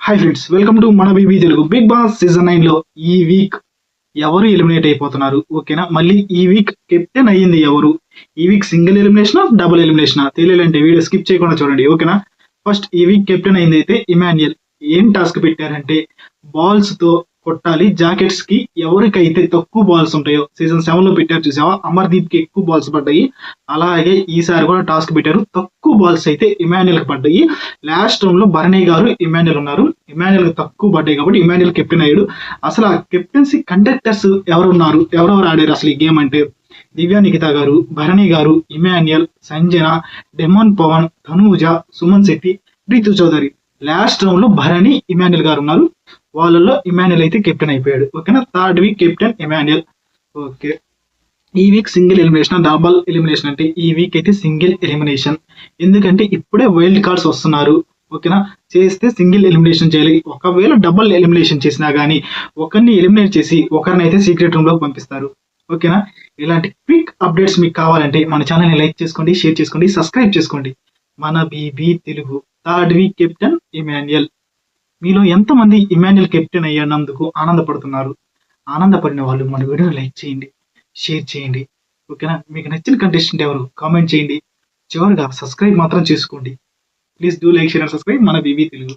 Hi friends, welcome to మన BB Telugu. Bigg Boss season 9 లో ఈ వీక్ ఎవరు ఎలిమినేట్ అయిపోతున్నారు? ఓకేనా, మళ్ళీ ఈ వీక్ కెప్టెన్ అయ్యింది ఎవరు? ఈ week single elimination, double elimination తెలియాలంటే వీడియో స్కిప్ చేయకుండా చూడండి. ఓకేనా, ఫస్ట్ ఈ వీక్ కెప్టెన్ అయింది అయితే ఇమాన్యుయల్. ఏం టాస్క్ పెట్టారంటే బాల్స్ తో కొట్టాలి. జాకెట్స్ కి ఎవరికైతే తక్కువ బాల్స్ ఉంటాయో, సీజన్ 7 లో పెట్టారు చూసావా, అమర్దీప్ కి ఎక్కువ బాల్స్ పడ్డాయి. అలాగే ఈసారి కూడా టాస్క్ పెట్టారు, తక్కువ బాల్స్ అయితే ఇమాన్యుయల్ కి పడ్డాయి. లాస్ట్ రౌండ్ లో భరణి గారు, ఇమాన్యుయల్ ఉన్నారు. ఇమాన్యుయల్ కి తక్కువ పడ్డాయి కాబట్టి ఇమాన్యుయల్ కెప్టెన్ అయ్యాడు. అసలు ఆ కెప్టెన్సీ కండక్టర్స్ ఎవరున్నారు, ఎవరెవరు ఆడారు అసలు ఈ గేమ్ అంటే దివ్య Nikhita garu, Bharani garu, Emmanuel, Sanjana, Demon Pavan, Tanuja, Suman Shetty, Preethu Chowdary. Last round లో భరణి, ఇమాన్యుయల్ గారు ఉన్నారు. వాళ్ళలో ఇమాన్యుయల్ అయితే కెప్టెన్ అయిపోయాడు. ఓకేనా, third week captain Emmanuel. Okay, ఈ week single elimination, double elimination అంటే ఈ వీక్ అయితే సింగిల్ ఎలిమినేషన్. ఎందుకంటే ఇప్పుడే వైల్డ్ కార్డ్స్ వస్తున్నారు. ఓకేనా, చేస్తే సింగిల్ ఎలిమినేషన్ చేయాలి. ఒకవేళ డబుల్ ఎలిమినేషన్ చేసినా కానీ ఒకరిని ఎలిమినేట్ చేసి ఒకరిని అయితే సీక్రెట్ రూమ్ లోకి పంపిస్తారు. ఓకేనా, ఇలాంటి క్విక్ అప్డేట్స్ మీకు కావాలంటే మన ఛానల్ని లైక్ చేసుకోండి, షేర్ చేసుకోండి, సబ్స్క్రైబ్ చేసుకోండి. మన BB Telugu. Third week captain Emmanuel. మీలో ఎంతమంది ఇమాన్యుయల్ కెప్టెన్ అయ్యానందుకు ఆనందపడుతున్నారు? ఆనందపడిన వాళ్ళు మన వీడియోని లైక్ చేయండి, షేర్ చేయండి. ఓకేనా, మీకు నచ్చిన కంటెస్టెంట్ ఎవరు కామెంట్ చేయండి. చివరిగా సబ్స్క్రైబ్ మాత్రం చేసుకోండి. Please do like, share and subscribe మన బీబీ తెలుగు.